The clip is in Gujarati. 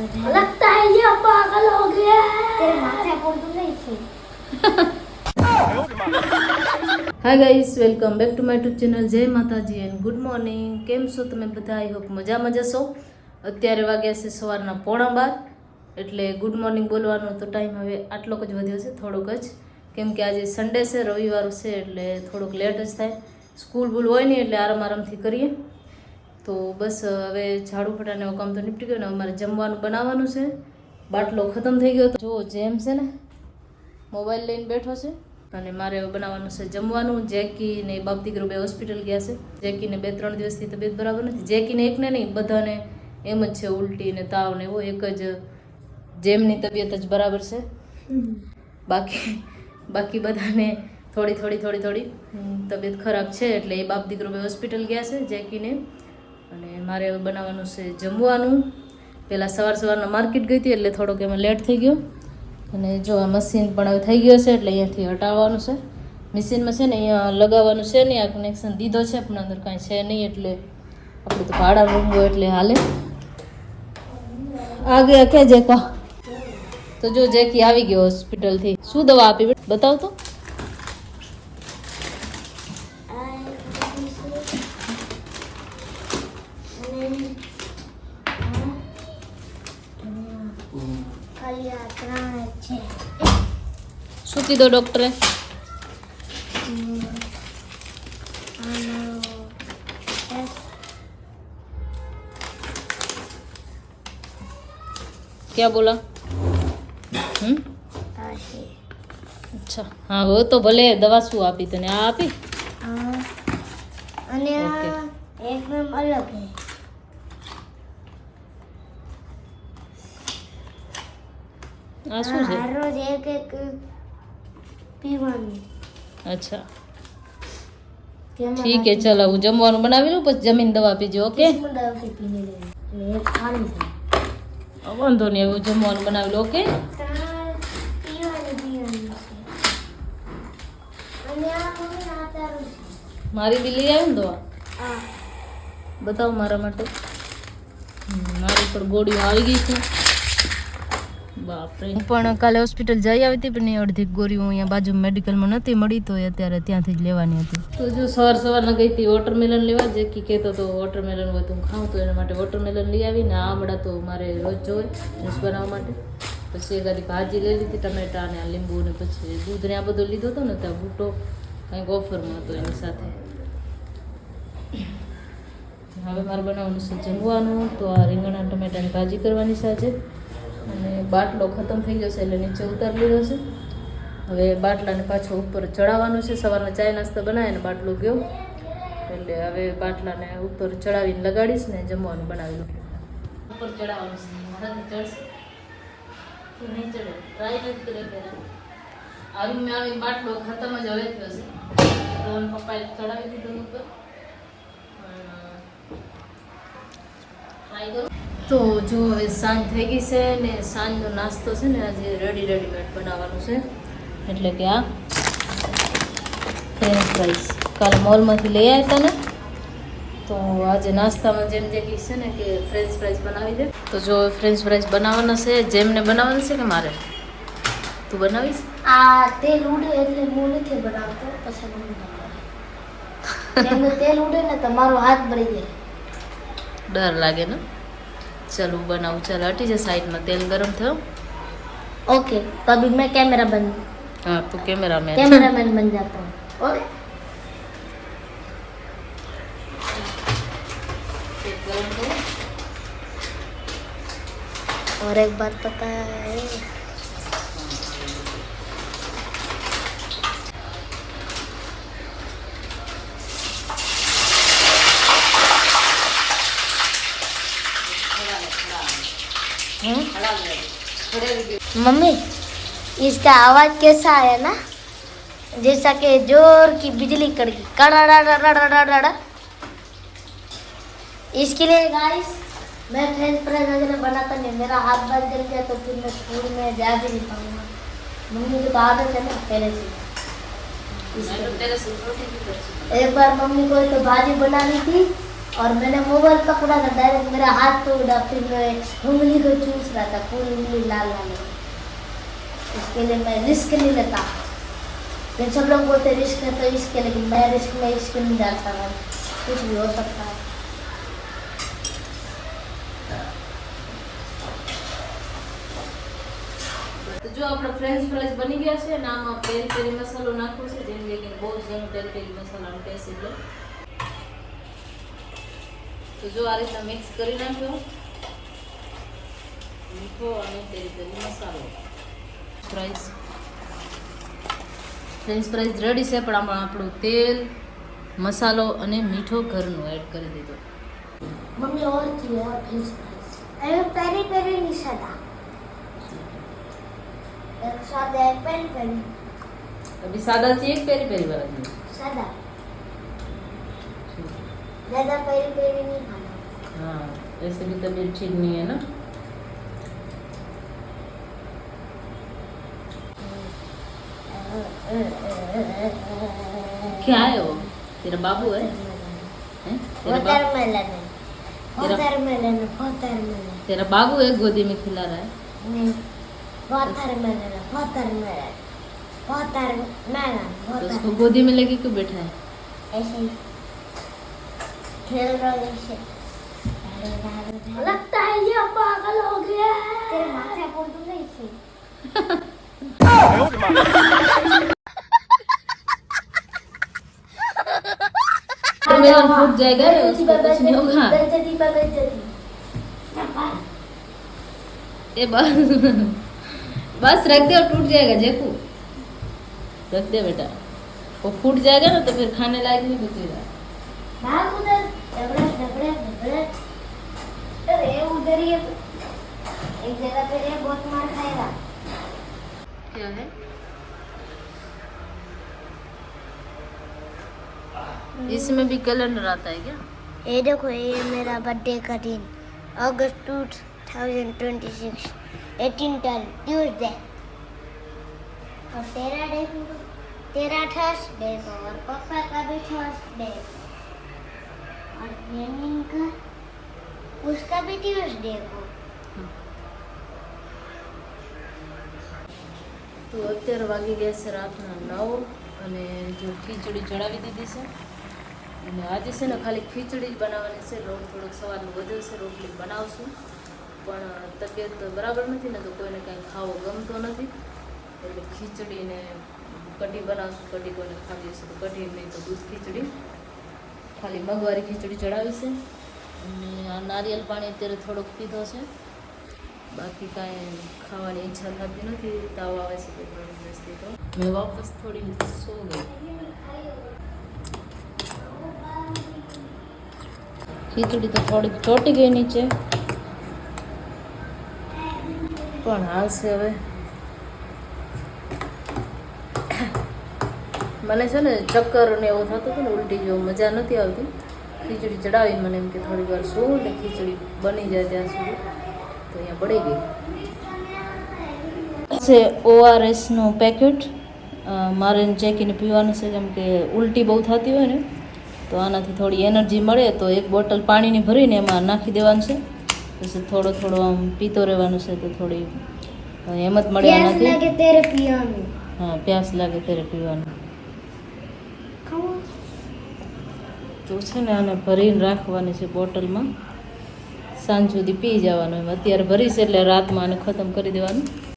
लगता है ये पागल हो गया है तेरे माथे पर तो नहीं थी hi guys, welcome back to my YouTube channel. જય માતાજી એન્ડ ગુડ મોર્નિંગ. કેમ છો તમે બધા? આઈ હોપ મજામાં જશો. અત્યારે વાગ્યા છે સવારના 11:15, એટલે ગુડ મોર્નિંગ બોલવાનો તો ટાઈમ હવે આટલોક જ વધ્યો છે, થોડોક જ, કેમ કે આજે સન્ડે છે, રવિવાર છે, એટલે થોડોક લેટ જ થાય. સ્કૂલ બૂલ હોય નહીં એટલે આરામથી કરીએ. તો બસ હવે ઝાડુ ફટાને એવું કામ તો નીપટી ગયું ને અમારે જમવાનું બનાવવાનું છે. બાટલો ખતમ થઈ ગયો. જો જેમ છે ને મોબાઈલ લઈને બેઠો છે અને મારે હવે બનાવવાનું છે જમવાનું. જેકી ને બાપ દીકરો બે હોસ્પિટલ ગયા છે. જેકીને 2-3 દિવસથી તબિયત બરાબર નથી. જેકીને એકને નહીં, બધાને એમ જ છે, ઉલટી ને તાવ ને એવો. એક જ જેમની તબિયત જ બરાબર છે, બાકી બધાને થોડી તબિયત ખરાબ છે. એટલે એ બાપ દીકરો બે હોસ્પિટલ ગયા છે, જેકીને. અને મારે હવે બનાવવાનું છે જમવાનું. પહેલાં સવારના માર્કેટ ગઈ હતી એટલે થોડોક એમાં લેટ થઈ ગયો. અને જો આ મશીન પણ હવે થઈ ગયો છે એટલે અહીંયાથી હટાવવાનું છે. મશીનમાં છે ને અહીંયા લગાવવાનું છે નહીં, આ કનેક્શન દીધો છે પણ અંદર કાંઈ છે નહીં, એટલે આપણે તો ભાડા રૂમ હોય એટલે હાલે. આ ગયા કે જેકા તો જો જેકી આવી ગયો હોસ્પિટલથી. શું દવા આપી બતાવ તો. શું કીધો ડોક્ટરે? क्या बोला? अच्छा, हाँ वो तो भले. दवा શું આપી તને? આ આપી અને એક મેમ અલગ હે. આ શું છે? રોજ એક પીવાનું. અચ્છા ઠીક है, चलो હું જમવાનું બનાવી લઉં, પછી જમીન દવા પીજો. ઓકે, વાંધો નહીં, એવું જમવાનું બનાવી લો. ઓકે, મારી બી લઈ આવ્યું ને દવા. બતાવો મારા માટે. મારી પણ ગોળીઓ આવી ગઈ છે. બાપરે, હું પણ કાલે હોસ્પિટલ જઈ આવી હતી, પણ અડધી ગોળીઓ અહીંયા બાજુ મેડિકલમાં નથી મળી, તો અત્યારે ત્યાંથી જ લેવાની હતી. તો જો સવારના ગઈ હતી વોટરમેલન લેવા. જે કે કહેતો તો વોટરમેલન હોય તો હું ખાઉં, તો એના માટે વોટરમેલન લઈ આવીને આમળા તો મારે રોજ જોઈએ જ્યુસ બનાવવા માટે. પછી એકાદી ભાજી લઈ લીધી, ટમેટા અને આ લીંબુ, ને પછી દૂધ ને આ બધું લીધો હતો ને, ત્યાં બૂટો કંઈક ઓફરમાં હતો એની સાથે. હવે મારે બનાવવાનું છે જમવાનું. તો આ રીંગણા ટમેટાની ભાજી કરવાની છે આજે. અને બાટલો ખતમ થઈ ગયો છે એટલે નીચે ઉતારી લીધો છે. હવે બાટલાને પાછો ઉપર ચડાવવાનું છે. સવારના ચાય નાસ્તા બનાવીને બાટલો ગયો, એટલે હવે બાટલાને ઉપર ચડાવીને લગાડીશ ને જમવાનું બનાવી લઉં. ઉપર ચડાવવાનું છે, મારાથી ચડશે કે નહીં ચડે ટ્રાય નથી કરે. પહેલાં આવી મેં આવીને બાટલો ખતમ જ હવે થયો છે, તો પપ્પાએ ચડાવી દીધો ઉપર. ટ્રાય કરું. તો જો હવે સાંજ થઈ ગઈ છે ને સાંજનો નાસ્તો છે ને આજે રેડીમેડ બનાવવાનું છે. એટલે કે આ ફ્રેન્ચ ફ્રાઈસ કાલે મોલમાંથી લઈ આવ્યા હતા ને, તો આજે નાસ્તામાં જેમ જે કહે છે ને કે ફ્રેન્ચ ફ્રાઈસ બનાવી દે. તો જો ફ્રેન્ચ ફ્રાઈસ બનાવવાના છે. જેમને બનાવવાનું છે કે મારે? તું બનાવીશ? આ તેલ ઉડે એટલે હું નથી બનાવતો, પછી મમ્મી બનાવે. તેલ ઉડે ને તો મારો હાથ બળી જાય. ડર લાગે ને? चलो बनाऊँ. चल हटी जा साइड में. तेल गरम थयो. ओके, तो अभी मैं कैमरा बन हाँ, तू कैमरामैन बन जाता हूँ. ओके, गरम करो. और एक बात पता है, मम्मी इसका आवाज कैसा आया ना, जैसा कि जोर की बिजली कड़की कड़ा. इसके लिए गाइस मैं फ्रेंच फ्राइज वगैरह बनाता नहीं, मेरा हाथ बात जल गया तो फिर मैं स्कूल में जा भी नहीं पाऊंगा. मम्मी की तो आदत है ना पहले से. एक बार मम्मी को तो भाजी बना ली थी और मैंने मोबाइल पकड़ा था, डायरेक्ट मेरा हाथ पे उड़ा, फिर मैं उंगली को चूस रहा था, पूरी उंगली लाल लाल हो गई। इसके लिए मैं रिस्क नहीं लेता। लेकिन सब लोग बोलते रिस्क है तो इसके, लेकिन मैं रिस्क में इसको नहीं डालता भाई, कुछ भी हो सकता है। તો જો આપણો ફ્રેન્ચ ફ્રાઈઝ બની ગયા છે ને આમાં પેરી પેરી મસાલો નાખવો છે, જેમ લેકિન બહુ જ ઘણો પેરી પેરી મસાલાનો ટેસ્ટ એટલે તો જો આ રીતના મિક્સ કરી નાખ્યો મીઠો અને પેરી પેરી મસાલો. ફ્રાઈઝ ફ્રેન્ચ ફ્રાઈઝ રેડી છે, પણ આમાં આપણું તેલ મસાલો અને મીઠો ઘરનું એડ કરી દીધો. मम्मी और थी और फ्रेंच फ्राइज, अरे पेरी पेरी नहीं सदा, एक सादा एक पेरी पेरी अभी सादा चाहिए एक पेरी पेरी वाला चाहिए. सादा, ज्यादा पेरी पेरी नहीं खाना. हाँ, ऐसे भी तबीयत ठीक नहीं है ना. क्या है वो? तेरा बाबू है? हैं? तेरा वाटरमेलन है, वाटरमेलन है, वाटरमेलन तेरा बाबू है गोदी में खिला रहा है. नहीं, वाटरमेलन है, वाटरमेलन, वाटरमेलन, तो उसको गोदी में लेके क्यों बैठा है? ऐसे ही खेल रहा है ऐसे. लगता है ये पागल हो गया है. तेरे माथे पर तो नहीं थी. मेरा फूट जाएगा, उसको कुछ नहीं होगा. बेइज्जती पे बेइज्जती. ए बस बस रख दे और टूट जाएगा. जेकू रख दे बेटा, वो फूट जाएगा ना तो फिर खाने लायक नहीं बचेगा. भाग उधर. डबड़े डबड़े डबड़े. अरे उधर ही एक जगह पे ये बहुत मार खाएगा. क्या है? इसमें भी कैलेंडर आता है क्या? ये देखो, ये मेरा बर्थडे का दिन, अगस्त 2026, 18 ट्यूसडे. और तेरा देखो, तेरा थर्सडे को, और पापा का भी थर्सडे, और जेमिन का, उसका भी ट्यूसडे को. તો અત્યારે વાગી ગયા છે રાતના 9 અને જો ખીચડી ચડાવી દીધી છે. અને આજે છે ને ખાલી ખીચડી જ બનાવવાની છે. થોડોક સવારનું વધ્યું છે, રોટલી બનાવશું, પણ તબિયત બરાબર નથી ને તો કોઈને કાંઈ ખાવો ગમતો નથી, એટલે ખીચડીને કઢી બનાવશું. કઢી કોઈને ખાવી હશે તો કઢી, નહીં તો દૂધ ખીચડી. ખાલી મગવારી ખીચડી ચડાવી છે. અને આ નારિયેલ પાણી અત્યારે થોડોક પીધો છે, બાકી કાંઈ ખાવાની ઈચ્છા થતી નથી. તાવ આવે છે તો ઘણી દિવસથી. તો મેં વાપસ થોડી સો ગઈ. ખીચડી તો થોડીક ચોટી ગઈ નીચે, પણ હાલશે હવે. મને છે ને ચક્કર ને એવું થતું હતું ને, ઉલટી જેવું, મજા નથી આવતી. ખીચડી ચડાવીને મને એમ કે થોડી વાર શું ને ખીચડી બની જાય ત્યાં સુધી, તો અહીંયા પડી ગઈ છે. ORSનું પેકેટ મારે ચેકીને પીવાનું છે, કેમ કે ઉલટી બહુ થતી હોય ને તો આનાથી થોડી એનર્જી મળે. તો એક બોટલ પાણીની ભરીને એમાં નાખી દેવાનું છે, પછી થોડો થોડો આમ પીતો રહેવાનું છે, તો થોડી હિંમત મળે આનાથી. હા, પ્યાસ લાગે ત્યારે પીવાનું. તો છે ને આને ભરીને રાખવાની છે બોટલમાં, સાંજ સુધી પી જવાનું. એમ અત્યારે ભરીશ એટલે રાતમાં આને ખતમ કરી દેવાનું.